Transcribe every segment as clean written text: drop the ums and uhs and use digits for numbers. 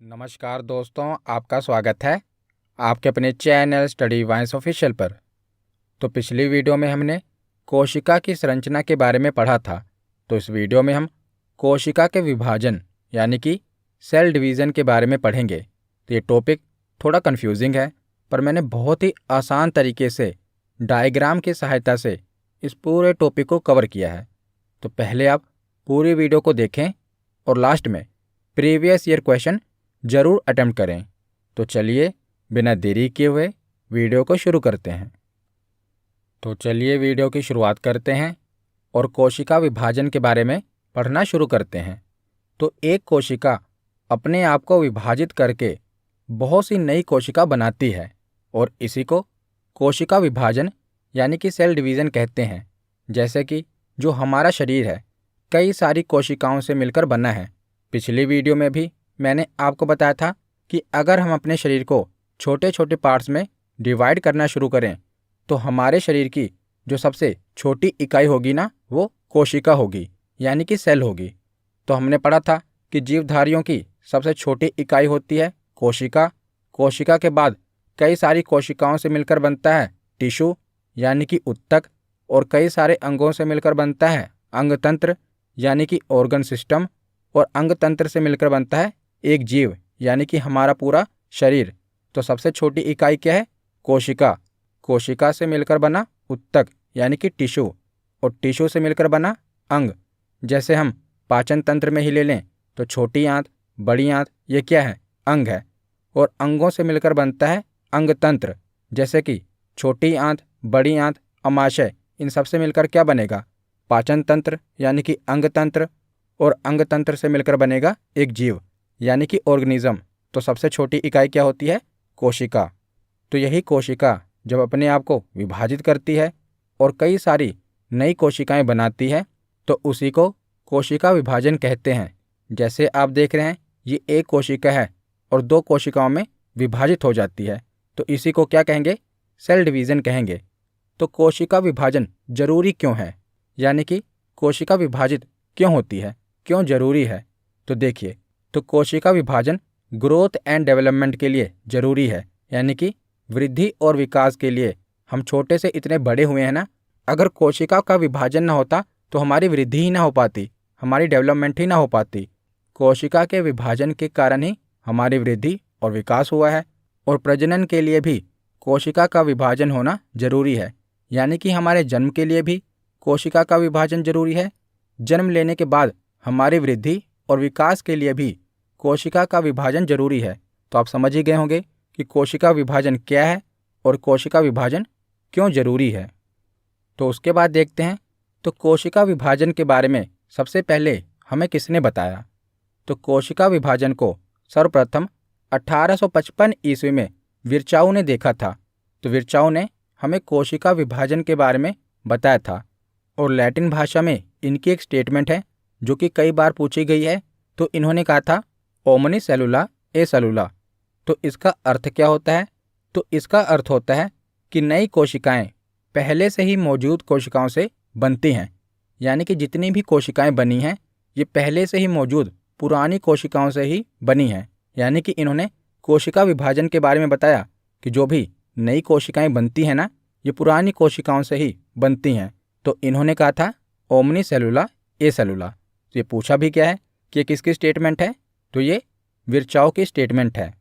नमस्कार दोस्तों, आपका स्वागत है आपके अपने चैनल स्टडी वाइंस ऑफिशियल पर। तो पिछली वीडियो में हमने कोशिका की संरचना के बारे में पढ़ा था। तो इस वीडियो में हम कोशिका के विभाजन यानी कि सेल डिवीज़न के बारे में पढ़ेंगे। तो ये टॉपिक थोड़ा कंफ्यूजिंग है, पर मैंने बहुत ही आसान तरीके से डायग्राम की सहायता से इस पूरे टॉपिक को कवर किया है। तो पहले आप पूरी वीडियो को देखें और लास्ट में प्रीवियस ईयर क्वेश्चन ज़रूर अटेम्प्ट करें। तो चलिए बिना देरी किए हुए वीडियो को शुरू करते हैं। तो चलिए वीडियो की शुरुआत करते हैं और कोशिका विभाजन के बारे में पढ़ना शुरू करते हैं। तो एक कोशिका अपने आप को विभाजित करके बहुत सी नई कोशिका बनाती है और इसी को कोशिका विभाजन यानी कि सेल डिवीज़न कहते हैं। जैसे कि जो हमारा शरीर है कई सारी कोशिकाओं से मिलकर बना है। पिछली वीडियो में भी मैंने आपको बताया था कि अगर हम अपने शरीर को छोटे छोटे पार्ट्स में डिवाइड करना शुरू करें तो हमारे शरीर की जो सबसे छोटी इकाई होगी ना, वो कोशिका होगी यानी कि सेल होगी। तो हमने पढ़ा था कि जीवधारियों की सबसे छोटी इकाई होती है कोशिका। कोशिका के बाद कई सारी कोशिकाओं से मिलकर बनता है टिश्यू यानी कि ऊतक, और कई सारे अंगों से मिलकर बनता है अंगतंत्र यानी कि ऑर्गन सिस्टम, और अंगतंत्र से मिलकर बनता है एक जीव यानी कि हमारा पूरा शरीर। तो सबसे छोटी इकाई क्या है? कोशिका। कोशिका से मिलकर बना ऊतक यानी कि टिश्यू, और टिश्यू से मिलकर बना अंग। जैसे हम पाचन तंत्र में ही ले लें तो छोटी आंत, बड़ी आंत, ये क्या है? अंग है। और अंगों से मिलकर बनता है अंगतंत्र। जैसे कि छोटी आंत, बड़ी आंत, अमाशय, इन सब से मिलकर क्या बनेगा? पाचन तंत्र यानी कि अंगतंत्र, और अंगतंत्र से मिलकर बनेगा एक जीव यानी कि ऑर्गेनिज्म। तो सबसे छोटी इकाई क्या होती है? कोशिका। तो यही कोशिका जब अपने आप को विभाजित करती है और कई सारी नई कोशिकाएं बनाती है तो उसी को कोशिका विभाजन कहते हैं। जैसे आप देख रहे हैं, ये एक कोशिका है और दो कोशिकाओं में विभाजित हो जाती है, तो इसी को क्या कहेंगे? सेल डिवीज़न कहेंगे। तो कोशिका विभाजन जरूरी क्यों है, यानी कि कोशिका विभाजित क्यों होती है, क्यों जरूरी है? तो देखिए, तो कोशिका विभाजन ग्रोथ एंड डेवलपमेंट के लिए जरूरी है, यानी कि वृद्धि और विकास के लिए। हम छोटे से इतने बड़े हुए हैं ना, अगर कोशिका का विभाजन ना होता तो हमारी वृद्धि ही ना हो पाती, हमारी डेवलपमेंट ही ना हो पाती। कोशिका के विभाजन के कारण ही हमारी वृद्धि और विकास हुआ है। और प्रजनन के लिए भी कोशिका का विभाजन होना जरूरी है, यानी कि हमारे जन्म के लिए भी कोशिका का विभाजन जरूरी है। जन्म लेने के बाद हमारी वृद्धि और विकास के लिए भी कोशिका का विभाजन जरूरी है। तो आप समझ ही गए होंगे कि कोशिका विभाजन क्या है और कोशिका विभाजन क्यों जरूरी है। तो उसके बाद देखते हैं, तो कोशिका विभाजन के बारे में सबसे पहले हमें किसने बताया? तो कोशिका विभाजन को सर्वप्रथम 1855 ईस्वी में विर्चाऊ ने देखा था। तो विर्चाऊ ने हमें कोशिका विभाजन के बारे में बताया था, और लैटिन भाषा में इनकी एक स्टेटमेंट है जो कि कई बार पूछी गई है। तो इन्होंने कहा था ओमनी सेलुला ए सेलुला। तो इसका अर्थ क्या होता है? तो इसका अर्थ होता है कि नई कोशिकाएं पहले से ही मौजूद कोशिकाओं से बनती हैं, यानी कि जितनी भी कोशिकाएं बनी हैं ये पहले से ही मौजूद पुरानी कोशिकाओं से ही बनी हैं। यानी कि इन्होंने कोशिका विभाजन के बारे में बताया कि जो भी नई कोशिकाएं बनती हैं ना, ये पुरानी कोशिकाओं से ही बनती हैं। तो इन्होंने कहा था ओमनी सेलुला ए सेलुला। तो ये पूछा भी क्या है कि ये किसकी स्टेटमेंट है? तो ये विर्चाऊ की स्टेटमेंट है।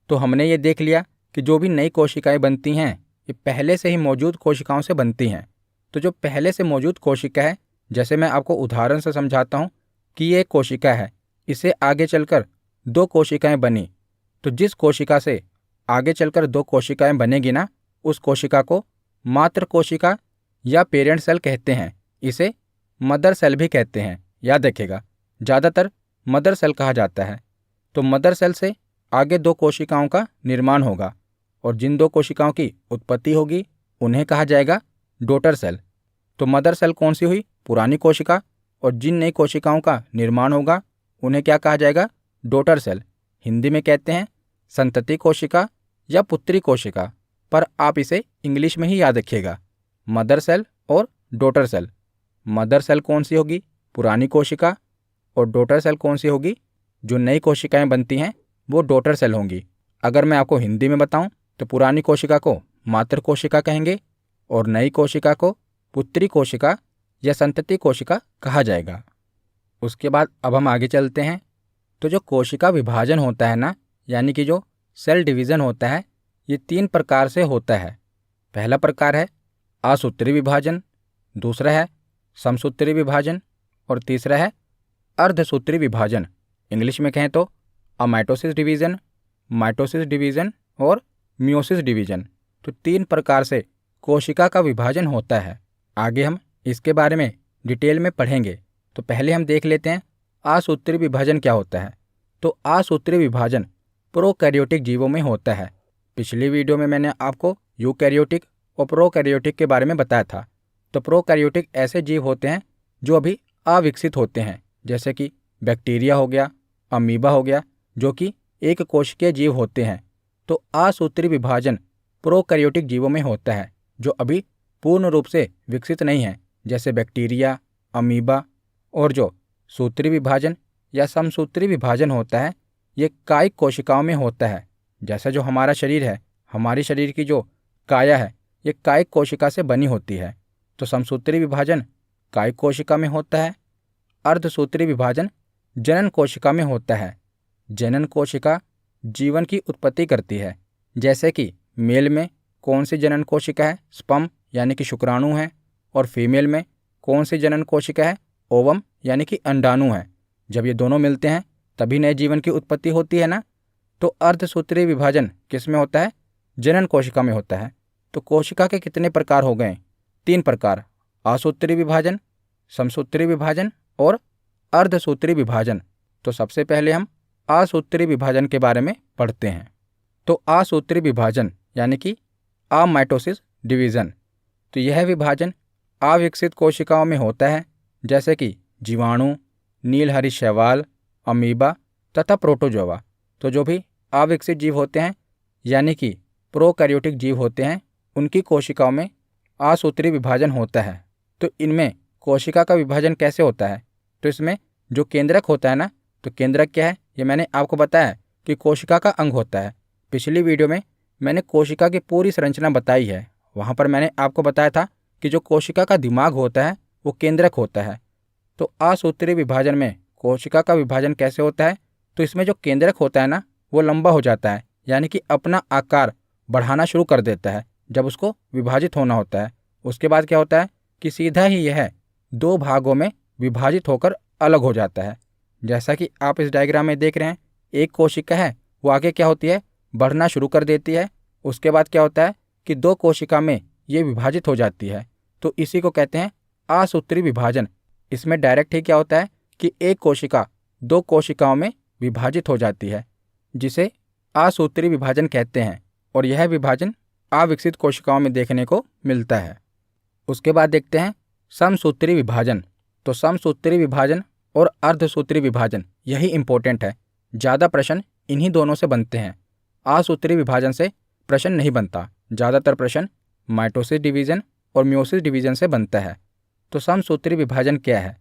तो हमने ये देख लिया कि जो भी नई कोशिकाएं बनती हैं ये पहले से ही मौजूद कोशिकाओं से बनती हैं। तो जो पहले से मौजूद कोशिका है, जैसे मैं आपको उदाहरण से समझाता हूँ कि ये एक कोशिका है, इसे आगे चलकर दो कोशिकाएं बनी। तो जिस कोशिका से आगे चलकर दो कोशिकाएं बनेगी ना, उस कोशिका को मातृ कोशिका या पेरेंट सेल कहते हैं। इसे मदर सेल भी कहते हैं, याद रखिएगा, ज़्यादातर मदर सेल कहा जाता है। तो मदर सेल से आगे दो कोशिकाओं का निर्माण होगा, और जिन दो कोशिकाओं की उत्पत्ति होगी उन्हें कहा जाएगा डॉटर सेल। तो मदर सेल कौन सी हुई? पुरानी कोशिका। और जिन नई कोशिकाओं का निर्माण होगा उन्हें क्या कहा जाएगा? Daughter cell. हिंदी में कहते हैं संतति कोशिका या पुत्री कोशिका, पर आप इसे इंग्लिश में ही याद रखिएगा, मदर सेल और डॉटर सेल। मदर सेल कौन सी होगी? पुरानी कोशिका। और डॉटर सेल कौन सी होगी? जो नई कोशिकाएं बनती हैं वो डॉटर सेल होंगी। अगर मैं आपको हिंदी में बताऊं तो पुरानी कोशिका को मातृ कोशिका कहेंगे और नई कोशिका को पुत्री कोशिका या संतति कोशिका कहा जाएगा। उसके बाद अब हम आगे चलते हैं। तो जो कोशिका विभाजन होता है ना, यानी कि जो सेल डिवीज़न होता है, ये 3 प्रकार से होता है। पहला प्रकार है असूत्री विभाजन, दूसरा है समसूत्री विभाजन और तीसरा है अर्धसूत्री विभाजन। इंग्लिश में कहें तो माइटोसिस डिवीज़न, माइटोसिस डिवीज़न और मियोसिस डिवीज़न। तो 3 प्रकार से कोशिका का विभाजन होता है। आगे हम इसके बारे में डिटेल में पढ़ेंगे। तो पहले हम देख लेते हैं असूत्री विभाजन क्या होता है। तो असूत्री विभाजन प्रोकैरियोटिक जीवों में होता है। पिछली वीडियो में मैंने आपको यूकैरियोटिक और प्रोकैरियोटिक के बारे में बताया था। तो प्रोकैरियोटिक ऐसे जीव होते हैं जो अभी अविकसित होते हैं, जैसे कि बैक्टीरिया हो गया, अमीबा हो गया, जो कि एक कोशिकीय जीव होते हैं। तो असूत्री विभाजन प्रोकैरियोटिक जीवों में होता है जो अभी पूर्ण रूप से विकसित नहीं है, जैसे बैक्टीरिया, अमीबा। और जो सूत्री विभाजन या समसूत्री विभाजन होता है, ये कायिक कोशिकाओं में होता है। जैसा जो हमारा शरीर है, हमारी शरीर की जो काया है, ये कायिक कोशिका से बनी होती है। तो समसूत्री विभाजन कायिक कोशिका में होता है। अर्धसूत्री विभाजन जनन कोशिका में होता है। जनन कोशिका जीवन की उत्पत्ति करती है। जैसे कि मेल में कौन सी जनन कोशिका है, स्पर्म यानी कि शुक्राणु है, और फीमेल में कौन सी जनन कोशिका है, ओवम यानी कि अंडाणु है। जब ये दोनों मिलते हैं तभी नए जीवन की उत्पत्ति होती है ना। तो अर्धसूत्री विभाजन किस में होता है? जनन कोशिका में होता है। तो कोशिका के कितने प्रकार हो गए? 3 प्रकार, असूत्री विभाजन, समसूत्री विभाजन और अर्धसूत्री विभाजन। तो सबसे पहले हम असूत्री विभाजन के बारे में पढ़ते हैं। तो असूत्री विभाजन यानी कि अमाइटोसिस डिवीज़न। तो यह विभाजन अविकसित कोशिकाओं में होता है, जैसे कि जीवाणु, नीलहरी शैवाल, अमीबा तथा प्रोटोजोआ। तो जो भी अविकसित जीव होते हैं यानी कि प्रोकैरियोटिक जीव होते हैं, उनकी कोशिकाओं में असूत्री विभाजन होता है। तो इनमें कोशिका का विभाजन कैसे होता है? तो इसमें जो केंद्रक होता है ना, तो केंद्रक क्या है ये मैंने आपको बताया कि कोशिका का अंग होता है। पिछली वीडियो में मैंने कोशिका की पूरी संरचना बताई है। वहाँ पर मैंने आपको बताया था कि जो कोशिका का दिमाग होता है वो केंद्रक होता है। तो असूत्री विभाजन में कोशिका का विभाजन कैसे होता है? तो इसमें जो केंद्रक होता है ना, वो लंबा हो जाता है, यानी कि अपना आकार बढ़ाना शुरू कर देता है जब उसको विभाजित होना होता है। उसके बाद क्या होता है कि सीधा ही यह 2 भागों में विभाजित होकर अलग हो जाता है। जैसा कि आप इस डायग्राम में देख रहे हैं, एक कोशिका है वो आगे क्या होती है, बढ़ना शुरू कर देती है। उसके बाद क्या होता है कि 2 कोशिका में ये विभाजित हो जाती है। तो इसी को कहते हैं असूत्री विभाजन। इसमें डायरेक्ट ही क्या होता है कि एक कोशिका 2 कोशिकाओं में विभाजित हो जाती है, जिसे असूत्री विभाजन कहते हैं। और यह विभाजन अविकसित कोशिकाओं में देखने को मिलता है। उसके बाद देखते हैं समसूत्री विभाजन। तो समसूत्री विभाजन और अर्धसूत्री विभाजन यही इंपॉर्टेंट है। ज़्यादा प्रश्न इन्हीं दोनों से बनते हैं। असूत्री विभाजन से प्रश्न नहीं बनता। ज़्यादातर प्रश्न माइटोसिस डिवीज़न और मियोसिस डिवीज़न से बनता है। तो समसूत्री विभाजन क्या है?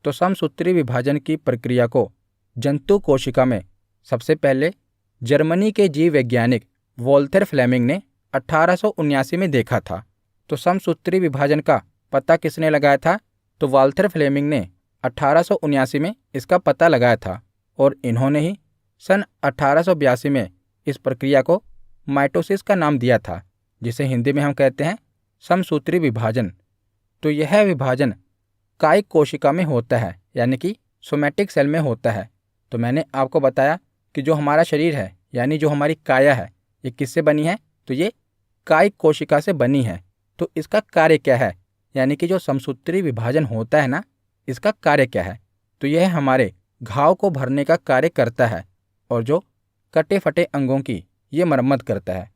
तो समसूत्री विभाजन की प्रक्रिया को जंतु कोशिका में सबसे पहले जर्मनी के जीव वैज्ञानिक वोल्थर फ्लेमिंग ने 1879 में देखा था। तो समसूत्री विभाजन का पता किसने लगाया था? तो वोल्थर फ्लेमिंग ने 1879 में इसका पता लगाया था और इन्होंने ही सन 1882 में इस प्रक्रिया को माइटोसिस का नाम दिया था, जिसे हिंदी में हम कहते हैं समसूत्री विभाजन। तो यह विभाजन कायिक कोशिका में होता है, यानी कि सोमैटिक सेल में होता है। तो मैंने आपको बताया कि जो हमारा शरीर है, यानी जो हमारी काया है, ये किससे बनी है? तो ये कायिक कोशिका से बनी है। तो इसका कार्य क्या है? यानी कि जो समसूत्री विभाजन होता है ना, इसका कार्य क्या है? तो यह हमारे घाव को भरने का कार्य करता है और जो कटे फटे अंगों की ये मरम्मत करता है।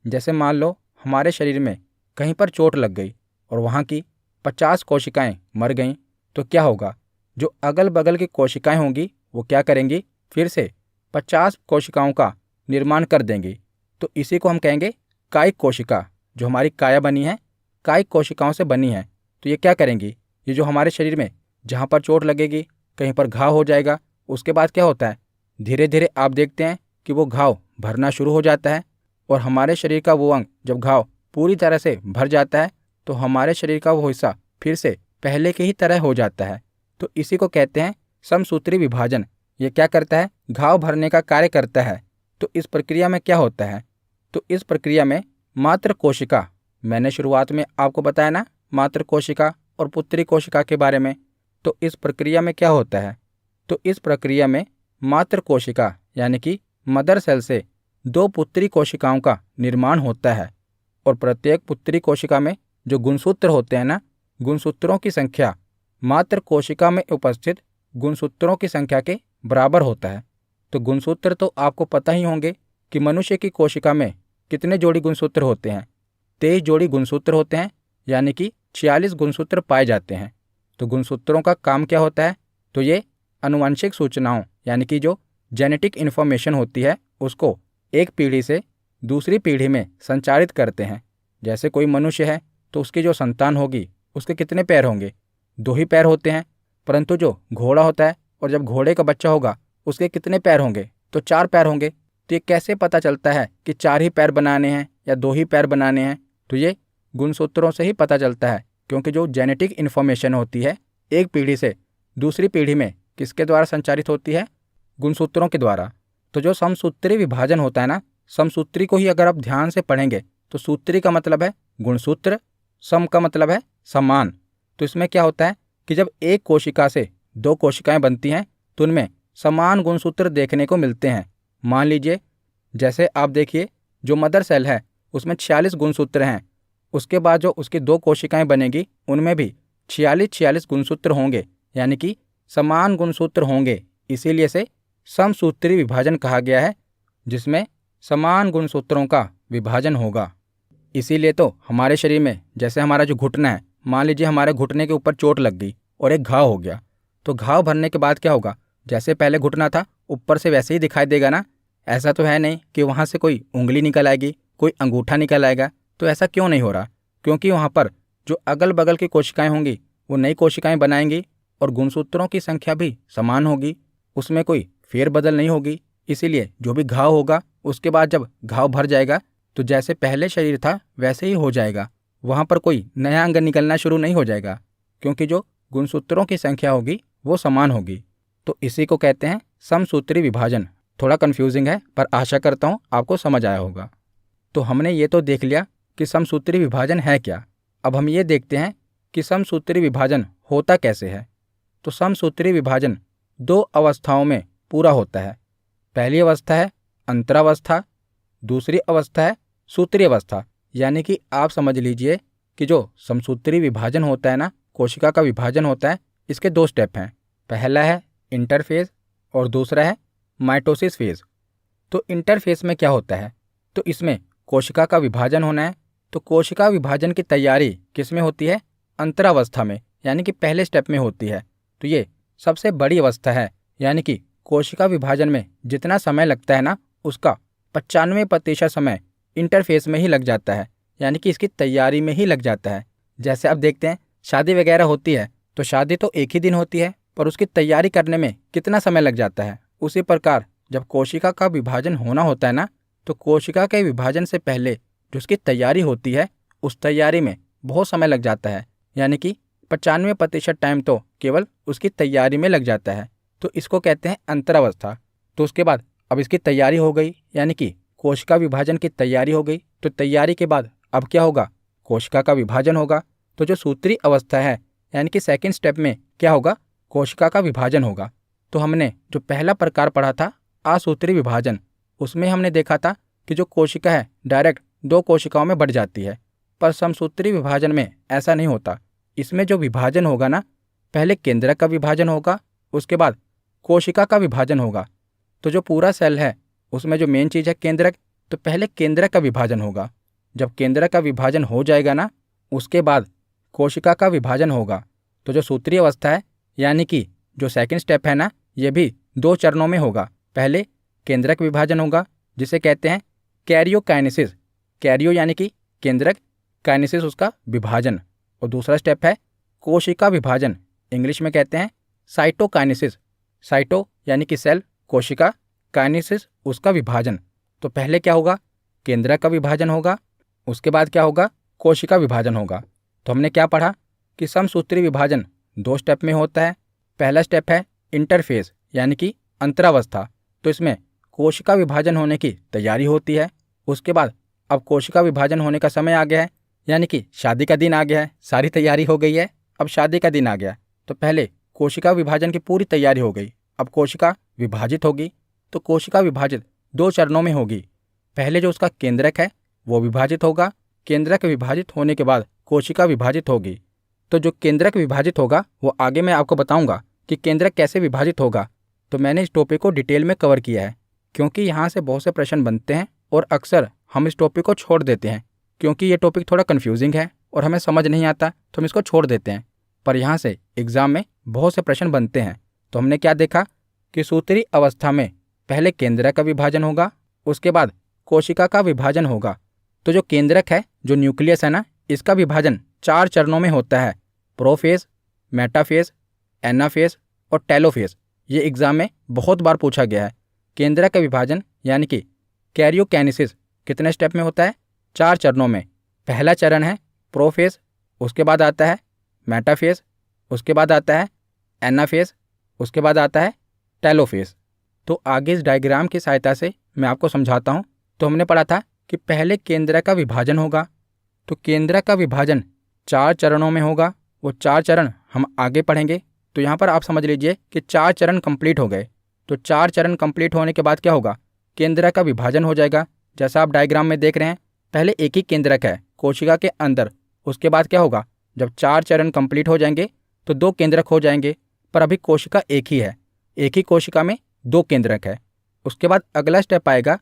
जैसे मान लो हमारे शरीर में कहीं पर चोट लग गई और वहाँ की 50 कोशिकाएं मर गईं, तो क्या होगा? जो अगल बगल की कोशिकाएं होंगी वो क्या करेंगी? फिर से 50 कोशिकाओं का निर्माण कर देंगी। तो इसी को हम कहेंगे कायिक कोशिका। जो हमारी काया बनी है, कायिक कोशिकाओं से बनी है। तो ये क्या करेंगी? ये जो हमारे शरीर में जहाँ पर चोट लगेगी, कहीं पर घाव हो जाएगा, उसके बाद क्या होता है? धीरे धीरे आप देखते हैं कि वो घाव भरना शुरू हो जाता है और हमारे शरीर का वो अंग जब घाव पूरी तरह से भर जाता है तो हमारे शरीर का वो हिस्सा फिर से पहले की ही तरह हो जाता है। तो इसी को कहते हैं समसूत्री विभाजन। ये क्या करता है? घाव भरने का कार्य करता है। तो इस प्रक्रिया में क्या होता है? तो इस प्रक्रिया में मात्र कोशिका, मैंने शुरुआत में आपको बताया ना मात्र कोशिका और पुत्री कोशिका के बारे में। तो इस प्रक्रिया में क्या होता है? तो इस प्रक्रिया में मात्र कोशिका यानी कि मदर सेल से 2 पुत्री कोशिकाओं का निर्माण होता है और प्रत्येक पुत्री कोशिका में जो गुणसूत्र होते हैं ना, गुणसूत्रों की संख्या मात्र कोशिका में उपस्थित गुणसूत्रों की संख्या के बराबर होता है। तो गुणसूत्र तो आपको पता ही होंगे कि मनुष्य की कोशिका में कितने जोड़ी गुणसूत्र होते हैं? 23 जोड़ी गुणसूत्र होते हैं, यानी कि 46 गुणसूत्र पाए जाते हैं। तो गुणसूत्रों का काम क्या होता है? तो ये आनुवंशिक सूचनाओं यानी कि जो जेनेटिक इन्फॉर्मेशन होती है उसको एक पीढ़ी से दूसरी पीढ़ी में संचारित करते हैं। जैसे कोई मनुष्य है तो उसकी जो संतान होगी उसके कितने पैर होंगे? 2 ही पैर होते हैं। परंतु जो घोड़ा होता है और जब घोड़े का बच्चा होगा उसके कितने पैर होंगे? तो 4 पैर होंगे। तो ये कैसे पता चलता है कि 4 ही पैर बनाने हैं या 2 ही पैर बनाने हैं? तो ये गुणसूत्रों से ही पता चलता है, क्योंकि जो जेनेटिक इन्फॉर्मेशन होती है एक पीढ़ी से दूसरी पीढ़ी में किसके द्वारा संचारित होती है? गुणसूत्रों के द्वारा। तो जो समसूत्री विभाजन होता है ना, समसूत्री को ही अगर आप ध्यान से पढ़ेंगे तो सूत्री का मतलब है गुणसूत्र, सम का मतलब है समान। तो इसमें क्या होता है कि जब एक कोशिका से 2 कोशिकाएं बनती हैं तो उनमें समान गुणसूत्र देखने को मिलते हैं। मान लीजिए जैसे आप देखिए जो मदर सेल है उसमें 46 गुणसूत्र हैं, उसके बाद जो उसकी 2 कोशिकाएं बनेगी उनमें भी 46 गुणसूत्र होंगे, यानी कि समान गुणसूत्र होंगे। इसीलिए से समसूत्री विभाजन कहा गया है, जिसमें समान गुणसूत्रों का विभाजन होगा। इसीलिए तो हमारे शरीर में जैसे हमारा जो घुटना है, मान लीजिए हमारे घुटने के ऊपर चोट लग गई और एक घाव हो गया, तो घाव भरने के बाद क्या होगा? जैसे पहले घुटना था ऊपर से वैसे ही दिखाई देगा ना। ऐसा तो है नहीं कि वहाँ से कोई उंगली निकल आएगी, कोई अंगूठा निकल आएगा। तो ऐसा क्यों नहीं हो रहा? क्योंकि वहाँ पर जो अगल बगल की कोशिकाएं होंगी वो नई कोशिकाएं बनाएंगी और गुणसूत्रों की संख्या भी समान होगी, उसमें कोई फेरबदल नहीं होगी। इसीलिए जो भी घाव होगा उसके बाद जब घाव भर जाएगा तो जैसे पहले शरीर था वैसे ही हो जाएगा, वहाँ पर कोई नया अंग निकलना शुरू नहीं हो जाएगा, क्योंकि जो गुणसूत्रों की संख्या होगी वो समान होगी। तो इसी को कहते हैं समसूत्री विभाजन। थोड़ा कन्फ्यूजिंग है पर आशा करता हूँ आपको समझ आया होगा। तो हमने ये तो देख लिया कि समसूत्री विभाजन है क्या। अब हम ये देखते हैं कि समसूत्री विभाजन होता कैसे है। तो समसूत्री विभाजन 2 अवस्थाओं में पूरा होता है। पहली अवस्था है अंतरावस्था, दूसरी अवस्था है सूत्री अवस्था। यानी कि आप समझ लीजिए कि जो समसूत्री विभाजन होता है ना, कोशिका का विभाजन होता है, इसके 2 स्टेप हैं। पहला है इंटरफेज और दूसरा है माइटोसिस फेज। तो इंटरफेज में क्या होता है? तो इसमें कोशिका का विभाजन होना है। तो कोशिका विभाजन की तैयारी किस में होती है? अंतरावस्था में, यानी कि पहले स्टेप में होती है। तो ये सबसे बड़ी अवस्था है, यानी कि कोशिका विभाजन में जितना समय लगता है ना उसका 95% समय इंटरफेस में ही लग जाता है, यानी कि इसकी तैयारी में ही लग जाता है। जैसे आप देखते हैं शादी वगैरह होती है तो शादी तो एक ही दिन होती है, पर उसकी तैयारी करने में कितना समय लग जाता है। उसी प्रकार जब कोशिका का विभाजन होना होता है ना, तो कोशिका के विभाजन से पहले जो उसकी तैयारी होती है उस तैयारी में बहुत समय लग जाता है, यानी कि 95% टाइम तो केवल उसकी तैयारी में लग जाता है। तो इसको कहते हैं अंतरावस्था। तो उसके बाद अब इसकी तैयारी हो गई, यानी कि कोशिका विभाजन की तैयारी हो गई। तो तैयारी के बाद अब क्या होगा? कोशिका का विभाजन होगा। तो जो सूत्री अवस्था है, यानी कि सेकंड स्टेप में क्या होगा? कोशिका का विभाजन होगा। तो हमने जो पहला प्रकार पढ़ा था असूत्री विभाजन, उसमें हमने देखा था कि जो कोशिका है डायरेक्ट 2 कोशिकाओं में बढ़ जाती है, पर समसूत्री विभाजन में ऐसा नहीं होता। इसमें जो विभाजन होगा ना, पहले केंद्रक का विभाजन होगा, उसके बाद कोशिका का विभाजन होगा। तो जो पूरा सेल है उसमें जो मेन चीज़ है केंद्रक, तो पहले केंद्रक का विभाजन होगा। जब केंद्रक का विभाजन हो जाएगा ना, उसके बाद कोशिका का विभाजन होगा। तो जो सूत्री अवस्था है, यानी कि जो सेकंड स्टेप है ना, ये भी 2 चरणों में होगा। पहले केंद्रक विभाजन होगा जिसे कहते हैं कैरियोकाइनेसिस। कैरियो यानी कि केंद्रक, काइनेसिस उसका विभाजन। और दूसरा स्टेप है कोशिका विभाजन, इंग्लिश में कहते हैं साइटोकाइनेसिस। साइटो यानी कि सेल, कोशिका, काइनेसिस उसका विभाजन। तो पहले क्या होगा, केंद्रक का विभाजन होगा, उसके बाद क्या होगा, कोशिका विभाजन होगा। तो हमने क्या पढ़ा कि समसूत्री विभाजन 2 स्टेप में होता है। पहला स्टेप है इंटरफेज यानी कि अंतरावस्था। तो इसमें कोशिका विभाजन होने की तैयारी होती है। उसके बाद अब कोशिका विभाजन होने का समय आ गया है, यानी कि शादी का दिन आ गया है। सारी तैयारी हो गई है, अब शादी का दिन आ गया। तो पहले कोशिका विभाजन की पूरी तैयारी हो गई, अब कोशिका विभाजित होगी। तो कोशिका विभाजित 2 चरणों में होगी। पहले जो उसका केंद्रक है वो विभाजित होगा, केंद्रक विभाजित होने के बाद कोशिका विभाजित होगी। तो जो केंद्रक विभाजित होगा वो आगे मैं आपको बताऊंगा कि केंद्रक कैसे विभाजित होगा। तो मैंने इस टॉपिक को डिटेल में कवर किया है, क्योंकि यहाँ से बहुत से प्रश्न बनते हैं और अक्सर हम इस टॉपिक को छोड़ देते हैं, क्योंकि ये टॉपिक थोड़ा कन्फ्यूजिंग है और हमें समझ नहीं आता तो हम इसको छोड़ देते हैं। पर यहाँ से एग्जाम में बहुत से प्रश्न बनते हैं। तो हमने क्या देखा कि सूत्री अवस्था में पहले केंद्रक का विभाजन होगा, उसके बाद कोशिका का विभाजन होगा। तो जो केंद्रक है, जो न्यूक्लियस है ना, इसका विभाजन 4 चरणों में होता है, प्रोफेज, मेटाफेज, एनाफेज और टेलोफेज। ये एग्जाम में बहुत बार पूछा गया है। केंद्रक का विभाजन यानी कि कैरियोकाइनेसिस कितने स्टेप में होता है, 4 चरणों में। पहला चरण है प्रोफेज, उसके बाद आता है मेटाफेज, उसके बाद आता है एनाफेज, उसके बाद आता है टेलोफेज। तो आगे इस डायग्राम की सहायता से मैं आपको समझाता हूँ। तो हमने पढ़ा था कि पहले केंद्रक का विभाजन होगा। तो केंद्रक का विभाजन 4 चरणों में होगा, वो 4 चरण हम आगे पढ़ेंगे। तो यहाँ पर आप समझ लीजिए कि 4 चरण कंप्लीट हो गए। तो 4 चरण कंप्लीट होने के बाद क्या होगा, केंद्रक का विभाजन हो जाएगा। जैसा आप डायग्राम में देख रहे हैं, पहले एक ही केंद्रक है कोशिका के अंदर। उसके बाद क्या होगा, जब 4 चरण कंप्लीट हो जाएंगे तो 2 केंद्रक हो जाएंगे, पर अभी कोशिका एक ही है, एक ही कोशिका में 2 केंद्रक है। उसके बाद अगला स्टेप आएगा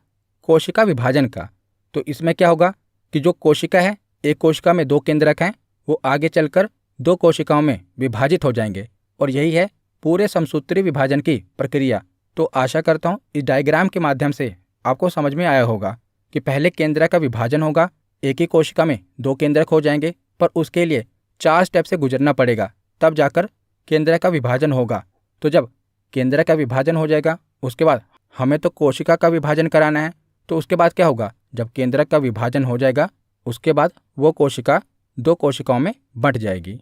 कोशिका विभाजन का। तो इसमें क्या होगा कि जो कोशिका है, एक कोशिका में 2 केंद्रक हैं, वो आगे चलकर 2 कोशिकाओं में विभाजित हो जाएंगे। और यही है पूरे समसूत्री विभाजन की प्रक्रिया। तो आशा करता हूँ इस डायग्राम के माध्यम से आपको समझ में आया होगा कि पहले केंद्रक का विभाजन होगा, एक ही कोशिका में 2 केंद्रक हो जाएंगे, पर उसके लिए 4 स्टेप से गुजरना पड़ेगा, तब जाकर केंद्रक का विभाजन होगा। तो जब केंद्रक का विभाजन हो जाएगा, उसके बाद हमें तो कोशिका का विभाजन कराना है। तो उसके बाद क्या होगा, जब केंद्रक का विभाजन हो जाएगा, उसके बाद वो कोशिका 2 कोशिकाओं में बंट जाएगी।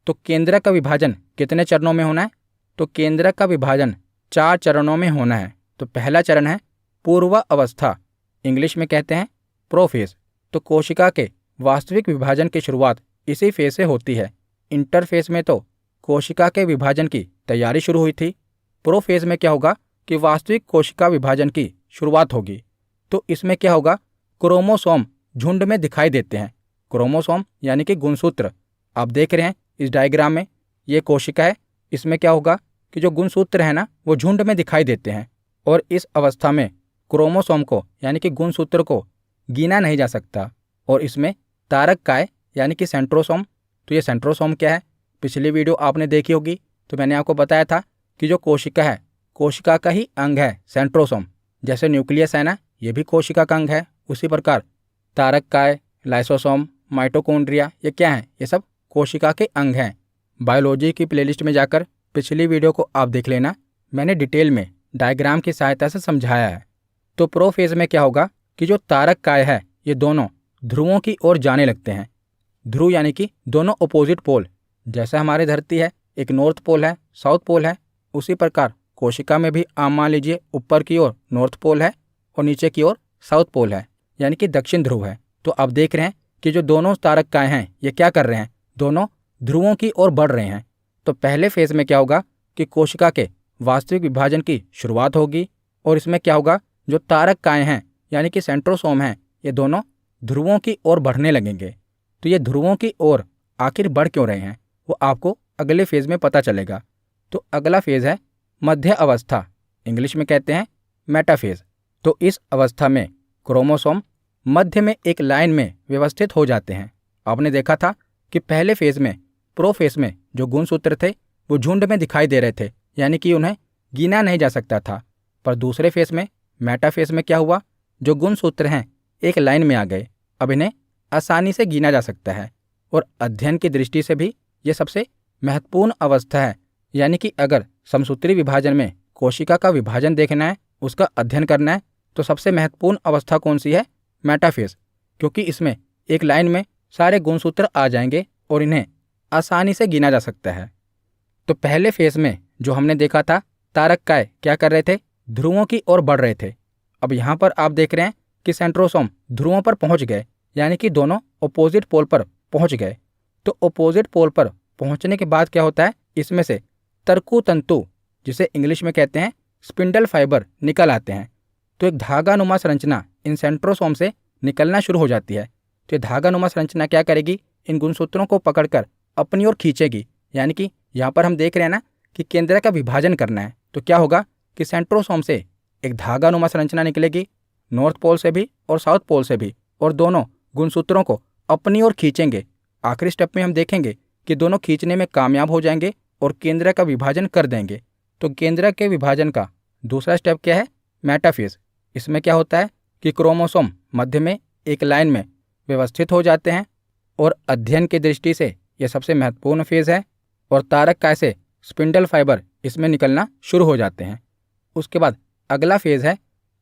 तो केंद्रक का विभाजन कितने चरणों में होना है, तो केंद्रक का विभाजन 4 चरणों में होना है। तो पहला चरण है पूर्व अवस्था, इंग्लिश में कहते हैं प्रोफेज। तो कोशिका के वास्तविक विभाजन की शुरुआत इसी फेज से होती है। इंटरफेज में तो कोशिका के विभाजन की तैयारी शुरू हुई थी, प्रोफेज में क्या होगा कि वास्तविक कोशिका विभाजन की शुरुआत होगी। तो इसमें क्या होगा, क्रोमोसोम झुंड में दिखाई देते हैं। क्रोमोसोम यानी कि गुणसूत्र आप देख रहे हैं इस डायग्राम में, ये कोशिका है, इसमें क्या होगा कि जो गुणसूत्र है ना, वो झुंड में दिखाई देते हैं। और इस अवस्था में क्रोमोसोम को यानी कि गुणसूत्र को गिना नहीं जा सकता। और इसमें तारक काय यानी कि सेंट्रोसोम। तो ये सेंट्रोसोम क्या है, पिछली वीडियो आपने देखी होगी, तो मैंने आपको बताया था कि जो कोशिका है, कोशिका का ही अंग है सेंट्रोसोम। जैसे न्यूक्लियस है ना, ये भी कोशिका का अंग है, उसी प्रकार तारक काय, लाइसोसोम, माइटोकॉन्ड्रिया, ये क्या है, ये सब कोशिका के अंग हैं। बायोलॉजी की प्लेलिस्ट में जाकर पिछली वीडियो को आप देख लेना, मैंने डिटेल में डायग्राम की सहायता से समझाया है। तो प्रोफेज में क्या होगा कि जो तारक काय है, ये दोनों ध्रुवों की ओर जाने लगते हैं। ध्रुव यानी कि दोनों अपोजिट पोल। जैसे हमारी धरती है, एक नॉर्थ पोल है, साउथ पोल है, उसी प्रकार कोशिका में भी आप मान लीजिए ऊपर की ओर नॉर्थ पोल है और नीचे की ओर साउथ पोल है, यानी कि दक्षिण ध्रुव है। तो आप देख रहे हैं कि जो दोनों तारक काय हैं, ये क्या कर रहे हैं, दोनों ध्रुवों की ओर बढ़ रहे हैं। तो पहले फेज में क्या होगा कि कोशिका के वास्तविक विभाजन की शुरुआत होगी। और इसमें क्या होगा, जो तारक काय हैं यानी कि सेंट्रोसोम हैं, ये दोनों ध्रुवों की ओर बढ़ने लगेंगे। तो ये ध्रुवों की ओर आखिर बढ़ क्यों रहे हैं, वो आपको अगले फेज में पता चलेगा। तो अगला फेज है मध्य अवस्था, इंग्लिश में कहते हैं मेटाफेज। तो इस अवस्था में क्रोमोसोम मध्य में एक लाइन में व्यवस्थित हो जाते हैं। आपने देखा था कि पहले फेज में, प्रोफेज में, जो गुणसूत्र थे वो झुंड में दिखाई दे रहे थे, यानी कि उन्हें गिना नहीं जा सकता था। पर दूसरे फेज में, मेटाफेज में क्या हुआ, जो गुणसूत्र हैं एक लाइन में आ गए, अब इन्हें आसानी से गिना जा सकता है। और अध्ययन की दृष्टि से भी ये सबसे महत्वपूर्ण अवस्था है। यानी कि अगर समसूत्री विभाजन में कोशिका का विभाजन देखना है, उसका अध्ययन करना है तो सबसे महत्वपूर्ण अवस्था कौन सी है? मेटाफेज, क्योंकि इसमें एक लाइन में सारे गुणसूत्र आ जाएंगे और इन्हें आसानी से गिना जा सकता है। तो पहले फेज में जो हमने देखा था, तारककाय क्या कर रहे थे? ध्रुवों की ओर बढ़ रहे थे। अब यहाँ पर आप देख रहे हैं कि सेंट्रोसोम ध्रुवों पर पहुंच गए, यानी कि दोनों अपोजिट पोल पर पहुंच गए। तो अपोजिट पोल पर पहुंचने के बाद क्या होता है? इसमें से तरकु तंतु, जिसे इंग्लिश में कहते हैं स्पिंडल फाइबर, निकल आते हैं। तो एक धागानुमा संरचना इन सेंट्रोसोम से निकलना शुरू हो जाती है। तो ये धागानुमा संरचना क्या करेगी? इन गुणसूत्रों को पकड़कर अपनी ओर खींचेगी। यानी कि यहाँ पर हम देख रहे हैं ना कि केंद्र का विभाजन करना है, तो क्या होगा कि सेंट्रोसोम से एक धागानुमा संरचना निकलेगी, नॉर्थ पोल से भी और साउथ पोल से भी, और दोनों गुणसूत्रों को अपनी ओर खींचेंगे। आखिरी स्टेप में हम देखेंगे कि दोनों खींचने में कामयाब हो जाएंगे और केंद्र का विभाजन कर देंगे। तो केंद्र के विभाजन का दूसरा स्टेप क्या है? मेटाफेज। इसमें क्या होता है कि क्रोमोसोम मध्य में एक लाइन में व्यवस्थित हो जाते हैं और अध्ययन की दृष्टि से यह सबसे महत्वपूर्ण फेज है। और तारककाय से स्पिंडल फाइबर इसमें निकलना शुरू हो जाते हैं। उसके बाद अगला फेज है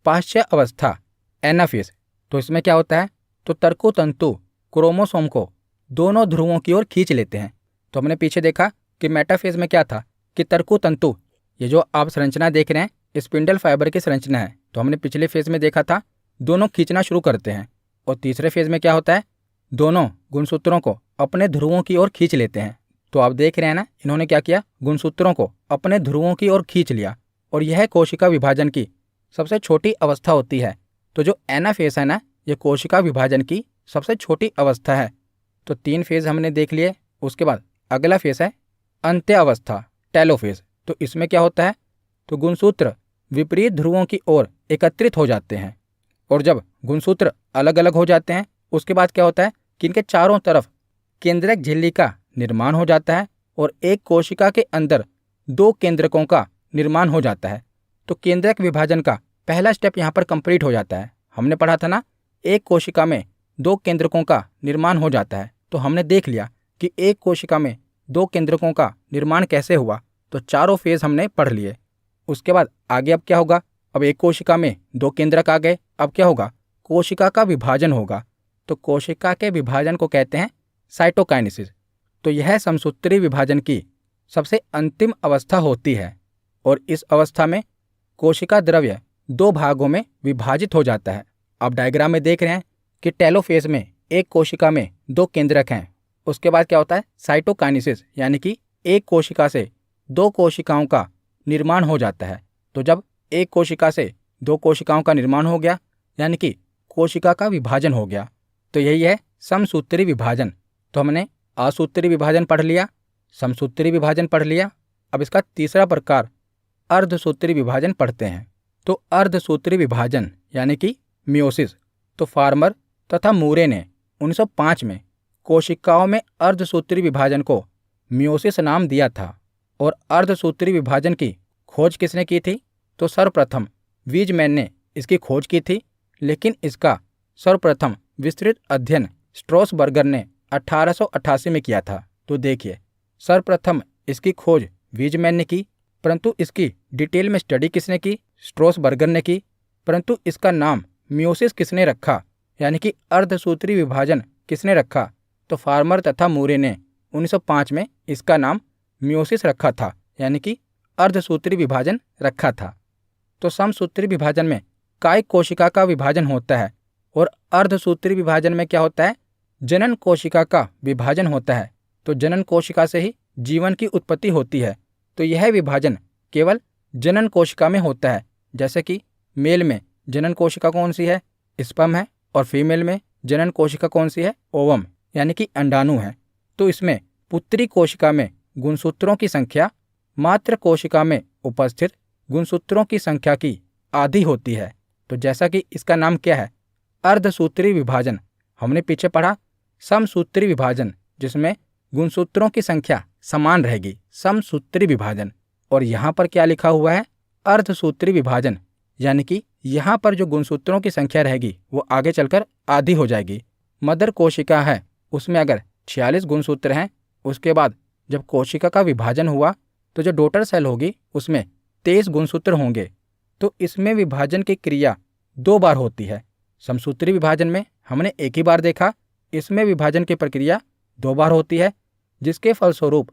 पाश्चय अवस्था, एनाफेज। तो इसमें क्या होता है? तो तरकु तंतु क्रोमोसोम को दोनों ध्रुवों की ओर खींच लेते हैं। तो हमने पीछे देखा कि मेटाफेज में क्या था कि तरकु तंतु, ये जो आप संरचना देख रहे हैं, स्पिंडल फाइबर की संरचना है। तो हमने पिछले फेज में देखा था दोनों खींचना शुरू करते हैं। और तीसरे फेज में क्या होता है? दोनों गुणसूत्रों को अपने ध्रुवों की ओर खींच लेते हैं। तो आप देख रहे हैं ना, इन्होंने क्या किया? गुणसूत्रों को अपने ध्रुवों की ओर खींच लिया। और यह कोशिका विभाजन की सबसे छोटी अवस्था होती है। तो जो एनाफेज है ना, यह कोशिका विभाजन की सबसे छोटी अवस्था है। तो 3 फेज हमने देख लिए। उसके बाद अगला फेज है अंत्य अवस्था, टेलोफेज। तो इसमें क्या होता है? तो गुणसूत्र विपरीत ध्रुवों की ओर एकत्रित हो जाते हैं। और जब गुणसूत्र अलग अलग हो जाते हैं, उसके बाद क्या होता है कि इनके चारों तरफ केंद्रक झिल्ली का निर्माण हो जाता है और एक कोशिका के अंदर 2 केंद्रकों का निर्माण हो जाता है। तो केंद्रक विभाजन का पहला स्टेप यहाँ पर कंप्लीट हो जाता है। हमने पढ़ा था ना, एक कोशिका में 2 केंद्रकों का निर्माण हो जाता है। तो हमने देख लिया कि एक कोशिका में 2 केंद्रकों का निर्माण कैसे हुआ। तो चारों फेज हमने पढ़ लिए। उसके बाद आगे अब क्या होगा? अब एक कोशिका में 2 केंद्रक आ गए। अब क्या होगा? कोशिका का विभाजन होगा। तो कोशिका के विभाजन को कहते हैं साइटोकाइनेसिस। तो यह समसूत्री विभाजन की सबसे अंतिम अवस्था होती है। और इस अवस्था में कोशिका द्रव्य 2 भागों में विभाजित हो जाता है। आप डायग्राम में देख रहे हैं कि टेलोफेज में एक कोशिका में 2 केंद्रक हैं। उसके बाद क्या होता है? साइटोकाइनेसिस, यानी कि एक कोशिका से 2 कोशिकाओं का निर्माण हो जाता है। तो जब एक कोशिका से 2 कोशिकाओं का निर्माण हो गया, यानी कि कोशिका का विभाजन हो गया, तो यही है समसूत्री विभाजन। तो हमने असूत्री विभाजन पढ़ लिया, समसूत्री विभाजन पढ़ लिया। अब इसका तीसरा प्रकार अर्धसूत्री विभाजन पढ़ते हैं। तो अर्धसूत्री विभाजन यानी कि मियोसिस, तो फार्मर तथा मूरे ने 1905 में कोशिकाओं में अर्धसूत्री विभाजन को मियोसिस नाम दिया था। और अर्धसूत्री विभाजन की खोज किसने की थी? तो सर्वप्रथम वीजमैन ने इसकी खोज की थी। लेकिन इसका सर्वप्रथम विस्तृत अध्ययन स्ट्रॉसबर्गर ने 1888 में किया था। तो देखिए, सर्वप्रथम इसकी खोज वीजमैन ने की, परंतु इसकी डिटेल में स्टडी किसने की? स्ट्रॉसबर्गर ने की। परंतु इसका नाम मियोसिस किसने रखा, यानी कि अर्धसूत्री विभाजन किसने रखा? तो फार्मर तथा मूरे ने 1905 में इसका नाम मियोसिस रखा था, यानी कि अर्धसूत्री विभाजन रखा था। तो समसूत्री विभाजन में काय कोशिका का विभाजन होता है और अर्धसूत्री विभाजन में क्या होता है? जनन कोशिका का विभाजन होता है। तो जनन कोशिका से ही जीवन की उत्पत्ति होती है। तो यह विभाजन केवल जनन कोशिका में होता है। जैसे कि मेल में जनन कोशिका कौन सी है? स्पर्म है। और फीमेल में जनन कोशिका कौन सी है? ओवम, यानी कि अंडाणु है। तो इसमें पुत्री कोशिका में गुणसूत्रों की संख्या मात्र कोशिका में उपस्थित गुणसूत्रों की संख्या की आधी होती है। तो जैसा कि इसका नाम क्या है? अर्धसूत्री विभाजन। हमने पीछे पढ़ा समसूत्री विभाजन, जिसमें गुणसूत्रों की संख्या समान रहेगी, समसूत्री विभाजन। और यहाँ पर क्या लिखा हुआ है? अर्धसूत्री विभाजन, यानी कि यहाँ पर जो गुणसूत्रों की संख्या रहेगी वो आगे चलकर आधी हो जाएगी। मदर कोशिका है, उसमें अगर 46 गुणसूत्र हैं, उसके बाद जब कोशिका का विभाजन हुआ तो जो डॉटर सेल होगी उसमें 23 गुणसूत्र होंगे। तो इसमें विभाजन की क्रिया 2 बार होती है। समसूत्री विभाजन में हमने एक ही बार देखा, इसमें विभाजन की प्रक्रिया 2 बार होती है, जिसके फलस्वरूप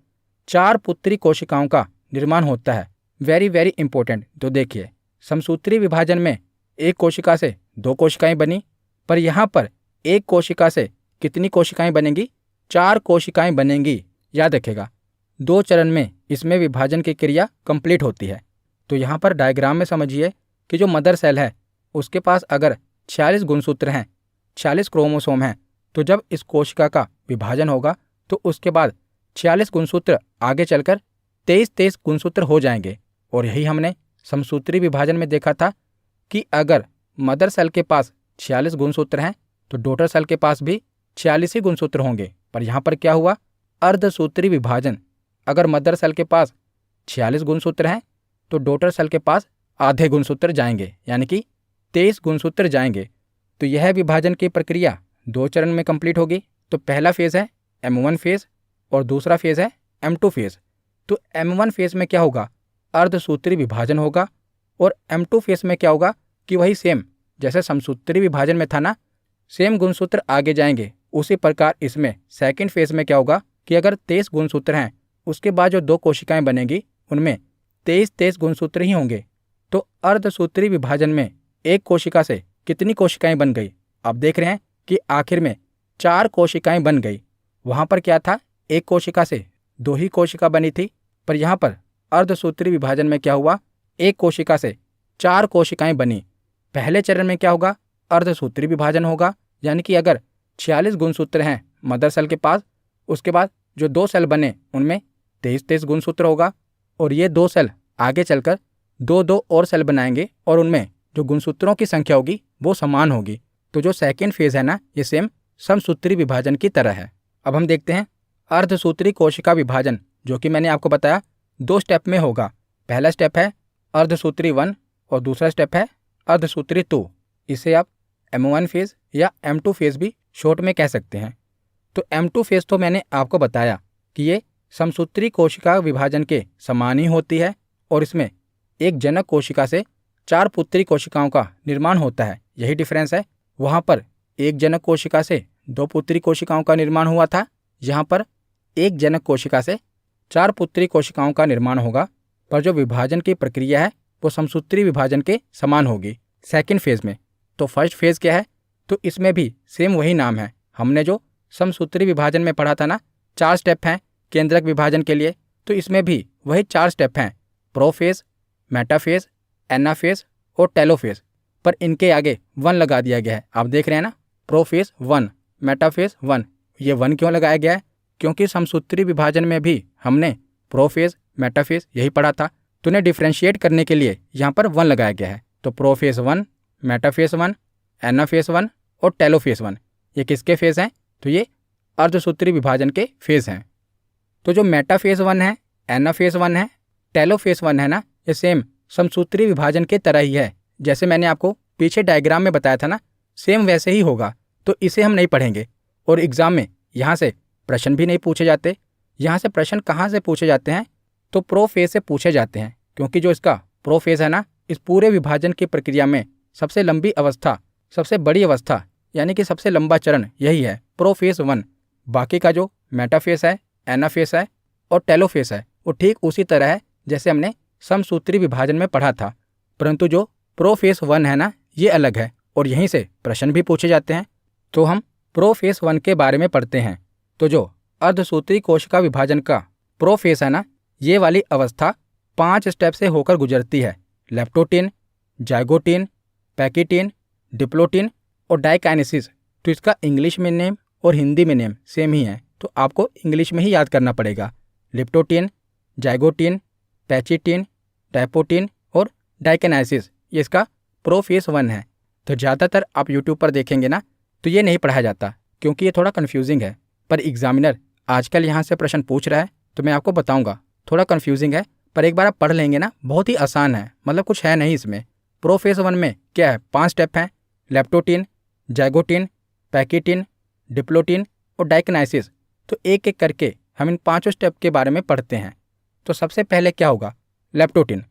4 पुत्री कोशिकाओं का निर्माण होता है। Very very important. तो देखिए, समसूत्री विभाजन में एक कोशिका से 2 कोशिकाएं बनी, पर यहाँ पर एक कोशिका से कितनी कोशिकाएं बनेंगी? 4 कोशिकाएं बनेंगी। याद रखेगा, 2 चरण में इसमें विभाजन की क्रिया कंप्लीट होती है। तो यहाँ पर डायग्राम में समझिए कि जो मदर सेल है उसके पास अगर 46 गुणसूत्र हैं, 46 क्रोमोसोम हैं, तो जब इस कोशिका का विभाजन होगा तो उसके बाद 46 गुणसूत्र आगे चलकर 23 गुणसूत्र हो जाएंगे। और यही हमने समसूत्री विभाजन में देखा था कि अगर मदर सेल के पास 46 गुणसूत्र हैं तो डॉटर सेल के पास भी 46 ही गुणसूत्र होंगे। पर यहाँ पर क्या हुआ? अर्धसूत्री विभाजन। अगर मदर सेल के पास 46 गुणसूत्र हैं तो डॉटर सेल के पास आधे गुणसूत्र जाएंगे, यानी कि 23 गुणसूत्र जाएंगे। तो यह विभाजन की प्रक्रिया 2 चरण में कंप्लीट होगी। तो पहला फेज है M1 फेज और दूसरा फेज है M2 फेज। तो M1 फेज में क्या होगा? अर्धसूत्री विभाजन होगा। और M2 फेज में क्या होगा कि वही सेम जैसे समसूत्री विभाजन में था ना, सेम गुणसूत्र आगे जाएंगे। उसी प्रकार इसमें सेकंड फेज में क्या होगा कि अगर 23 गुणसूत्र हैं, उसके बाद जो 2 कोशिकाएं बनेगी उनमें 23 गुणसूत्र ही होंगे। तो अर्धसूत्री विभाजन में एक कोशिका से कितनी कोशिकाएं बन गई? आप देख रहे हैं कि आखिर में 4 कोशिकाएं बन गई। वहां पर क्या था? एक कोशिका से 2 ही कोशिका बनी थी, पर यहाँ पर अर्धसूत्री विभाजन में क्या हुआ? एक कोशिका से 4 कोशिकाएं बनी। पहले चरण में क्या होगा? अर्धसूत्री विभाजन होगा, यानी कि अगर 46 गुणसूत्र हैं मदर सेल के पास, उसके बाद जो 2 सेल बने उनमें 23 गुणसूत्र होगा। और ये 2 सेल आगे चलकर 2 और सेल बनाएंगे और उनमें जो गुणसूत्रों की संख्या होगी वो समान होगी। तो जो सेकेंड फेज है ना, ये सेम समसूत्री विभाजन की तरह है। अब हम देखते हैं अर्धसूत्री कोशिका विभाजन, जो कि मैंने आपको बताया 2 स्टेप में होगा। पहला स्टेप है अर्धसूत्री 1 और दूसरा स्टेप है अर्धसूत्री 2। इसे आप M1 फेज या M2 फेज भी शॉर्ट में कह सकते हैं। तो M2 फेज तो मैंने आपको बताया कि ये समसूत्री कोशिका विभाजन के समान ही होती है और इसमें एक जनक कोशिका से 4 पुत्री कोशिकाओं का निर्माण होता है। यही डिफरेंस है। वहाँ पर एक जनक कोशिका से 2 पुत्री कोशिकाओं का निर्माण हुआ था, यहाँ पर एक जनक कोशिका से 4 पुत्री कोशिकाओं का निर्माण होगा। पर जो विभाजन की प्रक्रिया है वो समसूत्री विभाजन के समान होगी सेकंड फेज में। तो फर्स्ट फेज क्या है? तो इसमें भी सेम वही नाम है। हमने जो समसूत्री विभाजन में पढ़ा था ना, 4 स्टेप हैं केंद्रक विभाजन के लिए, तो इसमें भी वही 4 स्टेप हैं, प्रोफेज, मेटाफेज, एनाफेज और टेलोफेज। पर इनके आगे 1 लगा दिया गया है। आप देख रहे हैं ना, प्रोफेज 1, मेटाफेज 1। ये 1 क्यों लगाया गया है? क्योंकि समसूत्री विभाजन में भी हमने प्रोफेज, मेटाफेज यही पढ़ा था, तो उन्हें डिफ्रेंशिएट करने के लिए यहाँ पर 1 लगाया गया है। तो प्रोफेज 1, मेटाफेज 1, एनाफेज 1 और टेलोफेज 1 ये किसके फेज हैं? तो ये अर्धसूत्री विभाजन के फेज हैं। तो जो मेटाफेज 1 है, एनाफेज 1 है, टेलोफेज 1 है ना, ये सेम समसूत्री विभाजन के तरह ही है। जैसे मैंने आपको पीछे डायग्राम में बताया था ना, सेम वैसे ही होगा। तो इसे हम नहीं पढ़ेंगे और एग्जाम में यहाँ से प्रश्न भी नहीं पूछे जाते। यहाँ से प्रश्न कहाँ से पूछे जाते हैं? तो प्रोफेज से पूछे जाते हैं, क्योंकि जो इसका प्रोफेज है ना, इस पूरे विभाजन की प्रक्रिया में सबसे लंबी अवस्था, सबसे बड़ी अवस्था, यानी कि सबसे लंबा चरण यही है, प्रोफेज 1। बाकी का जो मेटाफेज है, एनाफेज है और टेलोफेज है वो ठीक उसी तरह है जैसे हमने समसूत्री विभाजन में पढ़ा था। परंतु जो प्रोफेज 1 है ना, ये अलग है और यहीं से प्रश्न भी पूछे जाते हैं। तो हम प्रोफेज 1 के बारे में पढ़ते हैं। तो जो अर्धसूत्री कोशिका विभाजन का प्रोफेज है ना, ये वाली अवस्था 5 स्टेप से होकर गुजरती है। लेप्टोटीन, जाइगोटीन, पैकिटीन, डिप्लोटीन और डाइकाइनेसिस। तो इसका इंग्लिश में नेम और हिंदी में नेम सेम ही है, तो आपको इंग्लिश में ही याद करना पड़ेगा। लेप्टोटीन, जाइगोटीन, पैचिटीन, डाइपोटीन और डाइकाइनेसिस, ये इसका प्रोफेज 1 है। तो ज़्यादातर आप यूट्यूब पर देखेंगे ना, तो ये नहीं पढ़ाया जाता क्योंकि ये थोड़ा कन्फ्यूजिंग है। पर एग्जामिनर आजकल यहाँ से प्रश्न पूछ रहा है तो मैं आपको बताऊंगा, थोड़ा कन्फ्यूजिंग है, पर एक बार आप पढ़ लेंगे ना, बहुत ही आसान है, मतलब कुछ है नहीं इसमें। प्रोफेज 1 में क्या है? 5 स्टेप हैं, लेप्टोटीन, जाइगोटीन, पैकिटीन, डिप्लोटीन और डाइकाइनेसिस। तो एक एक करके हम इन 5 स्टेप के बारे में पढ़ते हैं। तो सबसे पहले क्या होगा? लेप्टोटीन।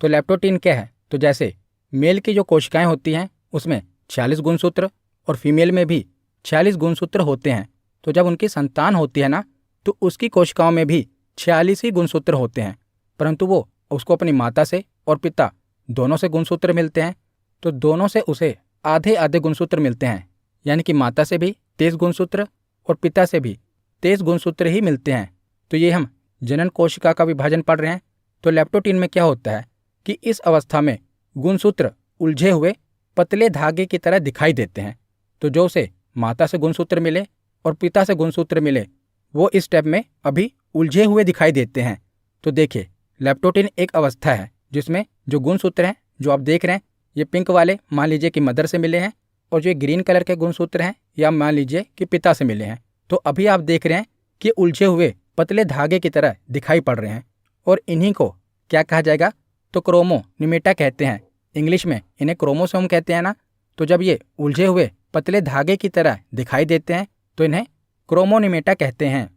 तो लेप्टोटीन क्या है? तो जैसे मेल की जो कोशिकाएं होती हैं उसमें 46 गुणसूत्र और फीमेल में भी 46 गुणसूत्र होते हैं। तो जब उनकी संतान होती है ना, तो उसकी कोशिकाओं में भी 46 ही गुणसूत्र होते हैं, परंतु वो उसको अपनी माता से और पिता दोनों से गुणसूत्र मिलते हैं। तो दोनों से उसे आधे आधे गुणसूत्र मिलते हैं, यानी कि माता से भी 23 गुणसूत्र और पिता से भी 23 गुणसूत्र ही मिलते हैं। तो ये हम जनन कोशिका का विभाजन पढ़ रहे हैं। तो लेप्टोटीन में क्या होता है कि इस अवस्था में गुणसूत्र उलझे हुए पतले धागे की तरह दिखाई देते हैं। तो जो उसे माता से गुणसूत्र मिले और पिता से गुणसूत्र मिले, वो इस स्टेप में अभी उलझे हुए दिखाई देते हैं। तो देखिए, लेप्टोटीन एक अवस्था है जिसमें जो गुणसूत्र हैं जो आप देख रहे हैं, ये पिंक वाले मान लीजिए कि मदर से मिले हैं, और जो ग्रीन कलर के गुणसूत्र हैं या मान लीजिए कि पिता से मिले हैं। तो अभी आप देख रहे हैं कि उलझे हुए पतले धागे की तरह दिखाई पड़ रहे हैं, और इन्हीं को क्या कहा जाएगा, तो क्रोमोनिमेटा कहते हैं। इंग्लिश में इन्हें क्रोमोसोम कहते हैं ना। तो जब ये उलझे हुए पतले धागे की तरह दिखाई देते हैं तो इन्हें क्रोमोनिमेटा कहते हैं।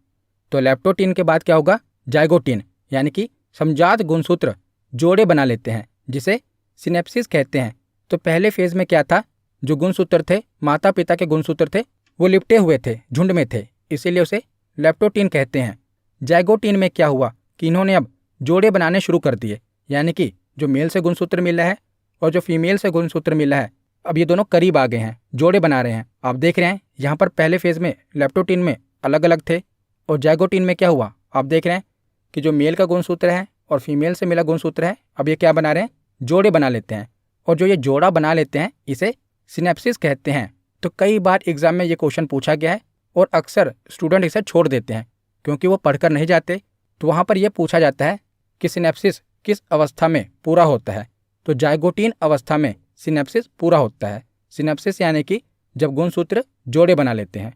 तो लेप्टोटीन के बाद क्या होगा, जाइगोटीन, यानी कि समजात गुणसूत्र जोड़े बना लेते हैं, जिसे सिनेप्सिस कहते हैं। तो पहले फेज में क्या था, जो गुणसूत्र थे माता पिता के गुणसूत्र थे वो लिपटे हुए थे, झुंड में थे, इसीलिए उसे लेप्टोटीन कहते हैं। जाइगोटीन में क्या हुआ कि इन्होंने अब जोड़े बनाने शुरू कर दिए, यानी कि जो मेल से गुणसूत्र मिला है और जो फीमेल से गुणसूत्र मिला है, अब ये दोनों करीब आ गए हैं, जोड़े बना रहे हैं। आप देख रहे हैं यहाँ पर पहले फेज में लेप्टोटीन में अलग अलग थे, और जाइगोटीन में क्या हुआ, आप देख रहे हैं कि जो मेल का गुणसूत्र है और फीमेल से मिला गुणसूत्र है, अब ये क्या बना रहे हैं, जोड़े बना लेते हैं। और जो ये जोड़ा बना लेते हैं इसे सिनेप्सिस कहते हैं। तो कई बार एग्जाम में ये क्वेश्चन पूछा गया है, और अक्सर स्टूडेंट इसे छोड़ देते हैं क्योंकि वो पढ़कर नहीं जाते। तो वहाँ पर यह पूछा जाता है कि सिनेप्सिस किस अवस्था में पूरा होता है। तो जाइगोटीन अवस्था में सिनेप्सिस पूरा होता है। सिनेप्सिस यानी कि जब गुणसूत्र जोड़े बना लेते हैं।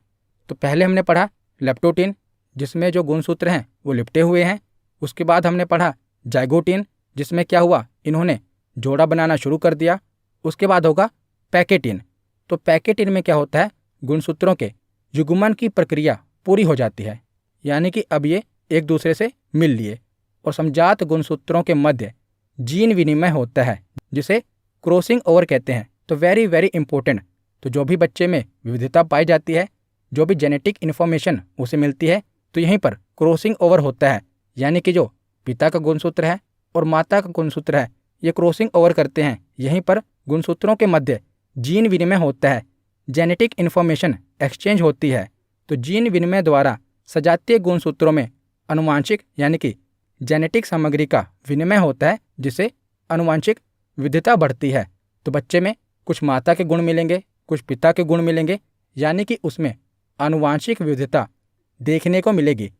तो पहले हमने पढ़ा लेप्टोटीन, जिसमें जो गुणसूत्र हैं वो लिपटे हुए हैं। उसके बाद हमने पढ़ा जाइगोटीन, जिसमें क्या हुआ, इन्होंने जोड़ा बनाना शुरू कर दिया। उसके बाद होगा पैकेटीन। तो पैकेटीन में क्या होता है, गुणसूत्रों के युग्मन की प्रक्रिया पूरी हो जाती है, यानी कि अब ये एक दूसरे से मिल लिए, और समजात गुणसूत्रों के मध्य जीन विनिमय होता है, जिसे क्रॉसिंग ओवर कहते हैं। तो वेरी वेरी इंपॉर्टेंट। तो जो भी बच्चे में विविधता पाई जाती है, जो भी जेनेटिक इन्फॉर्मेशन उसे मिलती है, तो यहीं पर क्रॉसिंग ओवर होता है, यानी कि जो पिता का गुणसूत्र है और माता का गुणसूत्र है, ये क्रॉसिंग ओवर करते हैं। यहीं पर गुणसूत्रों के मध्य जीन विनिमय होता है, जेनेटिक इन्फॉर्मेशन एक्सचेंज होती है। तो जीन विनिमय द्वारा सजातीय गुणसूत्रों में आनुवांशिक यानी कि जेनेटिक सामग्री का विनिमय होता है, जिससे आनुवांशिक विविधता बढ़ती है। तो बच्चे में कुछ माता के गुण मिलेंगे, कुछ पिता के गुण मिलेंगे, यानी कि उसमें आनुवांशिक विविधता देखने को मिलेगी।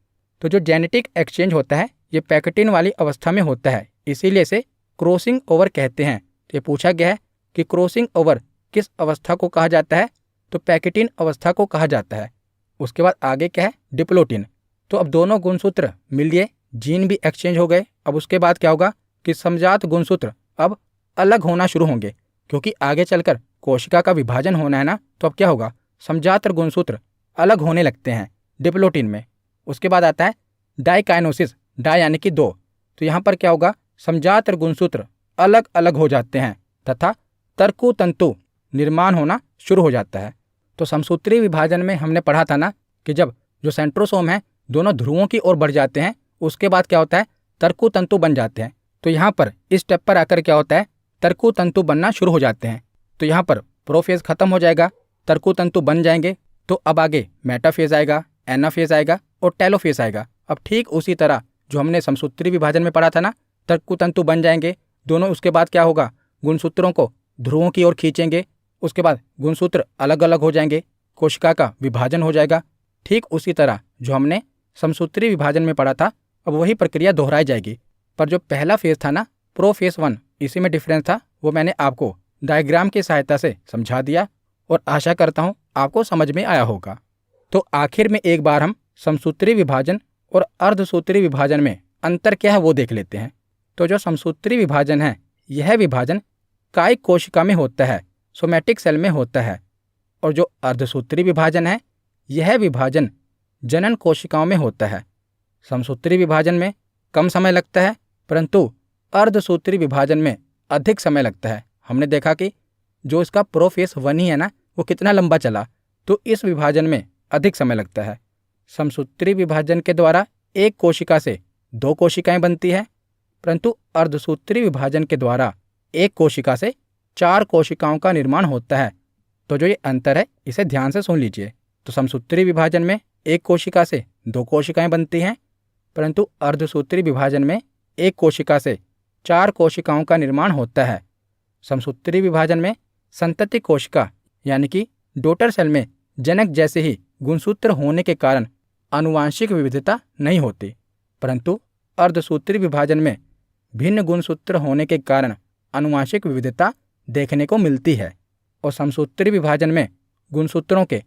तो जो जेनेटिक एक्सचेंज होता है ये पैकेटीन वाली अवस्था में होता है, इसीलिए इसे क्रॉसिंग ओवर कहते हैं। तो ये पूछा गया है कि क्रॉसिंग ओवर किस अवस्था को कहा जाता है, तो पैकेटीन अवस्था को कहा जाता है। उसके बाद आगे क्या है, डिप्लोटीन। तो अब दोनों गुणसूत्र मिल लिए, जीन भी एक्सचेंज हो गए। अब उसके बाद क्या होगा कि समजात गुणसूत्र अब अलग होना शुरू होंगे, क्योंकि आगे चलकर कोशिका का विभाजन होना है ना। तो अब क्या होगा, समजात गुणसूत्र अलग होने लगते हैं डिप्लोटीन में। उसके बाद आता है डाइकाइनोसिस, डाई यानी कि दो। तो यहाँ पर क्या होगा, समजात गुणसूत्र अलग अलग हो जाते हैं तथा तर्कु तंतु निर्माण होना शुरू हो जाता है। तो समसूत्री विभाजन में हमने पढ़ा था ना कि जब जो सेंट्रोसोम है दोनों ध्रुवों की ओर बढ़ जाते हैं, उसके बाद क्या होता है, तर्कु तंतु बन जाते हैं। तो यहाँ पर इस स्टेप पर आकर क्या होता है, तर्कु तंतु बनना शुरू हो जाते हैं। तो यहाँ पर प्रोफेज खत्म हो जाएगा, तर्कु तंतु बन जाएंगे। तो अब आगे मेटाफेज आएगा, एनाफेज आएगा और टेलोफेज आएगा। अब ठीक उसी तरह जो हमने समसूत्री विभाजन में पढ़ा था ना, तर्कु तंतु बन जाएंगे दोनों। उसके बाद क्या होगा, गुणसूत्रों को ध्रुवों की ओर खींचेंगे। उसके बाद गुणसूत्र अलग अलग हो जाएंगे, कोशिका का विभाजन हो जाएगा। ठीक उसी तरह जो हमने समसूत्री विभाजन में पढ़ा था, अब वही प्रक्रिया दोहराई जाएगी। पर जो पहला फेज था ना, प्रोफेज 1, इसी में डिफरेंस था, वो मैंने आपको डायग्राम की सहायता से समझा दिया और आशा करता हूँ आपको समझ में आया होगा। तो आखिर में एक बार हम समसूत्री विभाजन और अर्धसूत्री विभाजन में अंतर क्या है वो देख लेते हैं। तो जो समसूत्री विभाजन है, यह विभाजन कायिक कोशिका में होता है, सोमैटिक सेल में होता है। और जो अर्धसूत्री विभाजन है, यह विभाजन जनन कोशिकाओं में होता है। समसूत्री विभाजन में कम समय लगता है, परंतु अर्धसूत्री विभाजन में अधिक समय लगता है। हमने देखा कि जो इसका प्रोफेस 1 ही है ना, वो कितना लंबा चला, तो इस विभाजन में अधिक समय लगता है। समसूत्री विभाजन के द्वारा एक कोशिका से 2 कोशिकाएं बनती है, परंतु अर्धसूत्री विभाजन के द्वारा एक कोशिका से 4 कोशिकाओं का निर्माण होता है। तो जो ये अंतर है इसे ध्यान से सुन लीजिए। तो समसूत्री विभाजन में एक कोशिका से 2 कोशिकाएं बनती हैं, परंतु अर्धसूत्री विभाजन में एक कोशिका से 4 कोशिकाओं का निर्माण होता है। समसूत्री विभाजन में संतति कोशिका यानी कि डॉटर सेल में जनक जैसे ही गुणसूत्र होने के कारण आनुवांशिक विविधता नहीं होती, परंतु अर्धसूत्री विभाजन में भिन्न गुणसूत्र होने के कारण आनुवांशिक विविधता देखने को मिलती है। और समसूत्री विभाजन में गुणसूत्रों के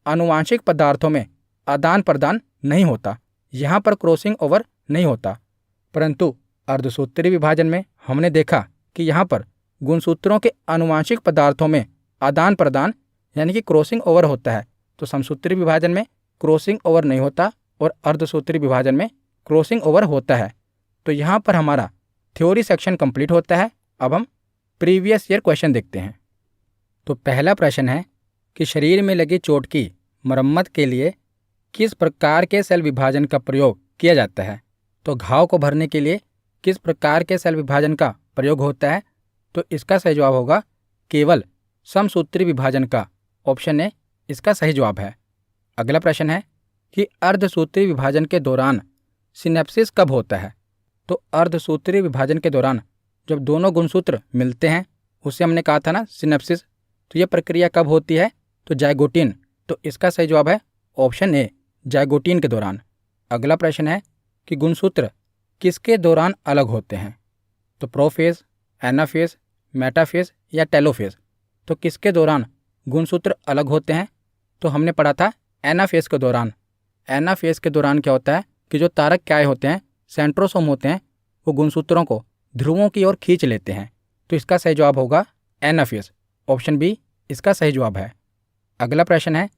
आनुवांशिक पदार्थों में आदान प्रदान नहीं होता, यहाँ पर क्रॉसिंग ओवर नहीं होता। परंतु अर्धसूत्री विभाजन में हमने देखा कि यहाँ पर गुणसूत्रों के आनुवांशिक पदार्थों में आदान प्रदान यानी कि क्रॉसिंग ओवर होता है। तो समसूत्री विभाजन में क्रॉसिंग ओवर नहीं होता और अर्धसूत्री विभाजन में क्रॉसिंग ओवर होता है। तो यहाँ पर हमारा थ्योरी सेक्शन कंप्लीट होता है। अब हम प्रीवियस ईयर क्वेश्चन देखते हैं। तो पहला प्रश्न है कि शरीर में लगी चोट की मरम्मत के लिए किस प्रकार के सेल विभाजन का प्रयोग किया जाता है। तो घाव को भरने के लिए किस प्रकार के सेल विभाजन का प्रयोग होता है। तो इसका सही जवाब होगा केवल समसूत्री विभाजन का। ऑप्शन ए इसका सही जवाब है। अगला प्रश्न है कि अर्धसूत्री विभाजन के दौरान सिनेप्सिस कब होता है। तो अर्धसूत्री विभाजन के दौरान जब दोनों गुणसूत्र मिलते हैं उसे हमने कहा था ना सिनेप्सिस, तो यह प्रक्रिया कब होती है। तो जाइगोटिन। तो इसका सही जवाब है ऑप्शन ए जाइगोटिन के दौरान। अगला प्रश्न है कि गुणसूत्र किसके दौरान अलग होते हैं। तो प्रोफेज, एनाफेज, मेटाफेज या टेलोफेज। तो किसके दौरान गुणसूत्र अलग होते हैं। तो हमने पढ़ा था एनाफेज के दौरान। एनाफेज के दौरान क्या होता है कि जो तारक क्या होते हैं, सेंट्रोसोम होते हैं, वो गुणसूत्रों को ध्रुवों की ओर खींच लेते हैं। तो इसका सही जवाब होगा एनाफेज। ऑप्शन बी इसका सही जवाब है। अगला प्रश्न है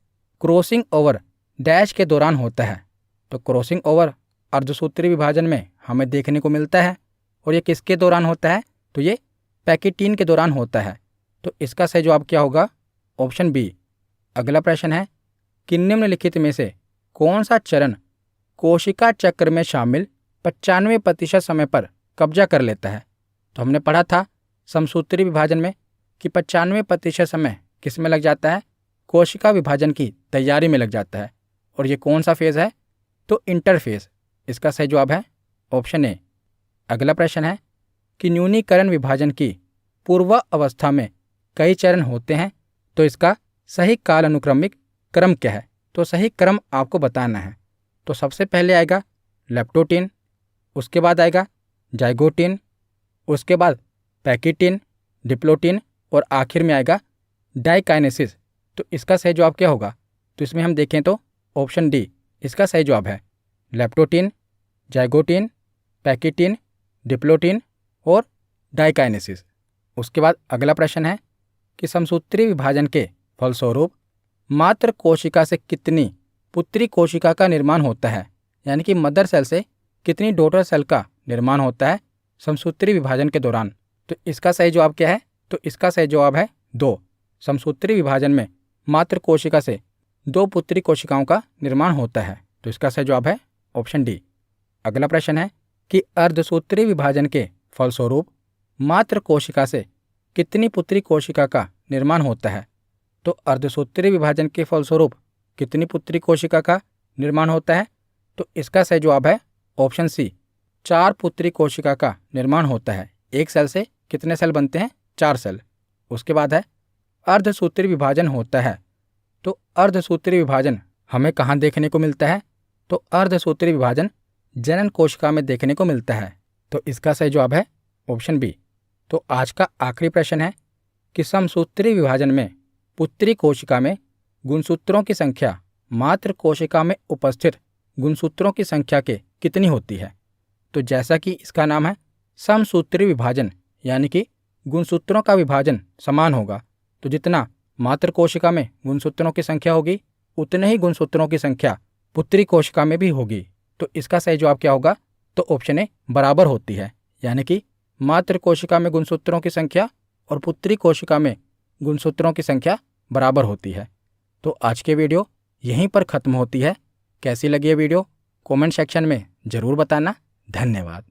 क्रॉसिंग ओवर डैश के दौरान होता है। तो क्रॉसिंग ओवर अर्धसूत्री विभाजन में हमें देखने को मिलता है और ये किसके दौरान होता है। तो ये पैकेटीन के दौरान होता है। तो इसका सही जवाब क्या होगा। Option B. अगला प्रश्न है कि निम्नलिखित में से कौन सा चरण कोशिका चक्र में शामिल 95% समय पर कब्जा कर लेता है। तो हमने पढ़ा था समसूत्री विभाजन में कि 95% समय किस में लग जाता है, कोशिका विभाजन की तैयारी में लग जाता है। और ये कौन सा फेज है। तो इंटरफेज। इसका सही जवाब है ऑप्शन ए। अगला प्रश्न है कि न्यूनीकरण विभाजन की पूर्व अवस्था में कई चरण होते हैं। तो इसका सही काल अनुक्रमिक क्रम क्या है। तो सही क्रम आपको बताना है। तो सबसे पहले आएगा लेप्टोटिन, उसके बाद आएगा जाइगोटिन, उसके बाद पैकेटिन, डिप्लोटिन और आखिर में आएगा डाइकाइनेसिस। तो इसका सही जवाब क्या होगा। तो इसमें हम देखें तो ऑप्शन डी इसका सही जवाब है। लेप्टोटिन, जाइगोटिन, पैकेटिन, डिप्लोटिन और डाइकाइनेसिस। उसके बाद अगला प्रश्न है कि समसूत्री विभाजन के फलस्वरूप मात्र कोशिका से कितनी पुत्री कोशिका का निर्माण होता है, यानी कि मदर सेल से कितनी डॉटर सेल का निर्माण होता है समसूत्री विभाजन के दौरान। तो इसका सही जवाब क्या है। तो इसका सही जवाब है 2। समसूत्री विभाजन में मात्र कोशिका से 2 पुत्री कोशिकाओं का निर्माण होता है। तो इसका सही जवाब है ऑप्शन डी। अगला प्रश्न है कि अर्धसूत्री विभाजन के फलस्वरूप मात्र कोशिका से कितनी पुत्री कोशिका का निर्माण होता है। तो अर्धसूत्री विभाजन के फलस्वरूप कितनी पुत्री कोशिका का निर्माण होता है। तो इसका सही जवाब है ऑप्शन सी 4 पुत्री कोशिका का निर्माण होता है। एक सेल से कितने सेल बनते हैं, 4 सेल। उसके बाद है अर्धसूत्री विभाजन होता है। तो अर्धसूत्री विभाजन हमें कहाँ देखने को मिलता है। तो अर्धसूत्री विभाजन जनन कोशिका में देखने को मिलता है। तो इसका सही जवाब है ऑप्शन बी। तो आज का आखिरी प्रश्न है कि समसूत्री विभाजन में पुत्री कोशिका में गुणसूत्रों की संख्या मात्र कोशिका में उपस्थित गुणसूत्रों की संख्या के कितनी होती है। तो जैसा कि इसका नाम है समसूत्री विभाजन, यानी कि गुणसूत्रों का विभाजन समान होगा। तो जितना मात्र कोशिका में गुणसूत्रों की संख्या होगी उतने ही गुणसूत्रों की संख्या पुत्री कोशिका में भी होगी। तो इसका सही जवाब क्या होगा। तो ऑप्शन ए बराबर होती है, यानी कि मातृ कोशिका में गुणसूत्रों की संख्या और पुत्री कोशिका में गुणसूत्रों की संख्या बराबर होती है। तो आज की वीडियो यहीं पर ख़त्म होती है। कैसी लगी ये वीडियो कमेंट सेक्शन में ज़रूर बताना। धन्यवाद।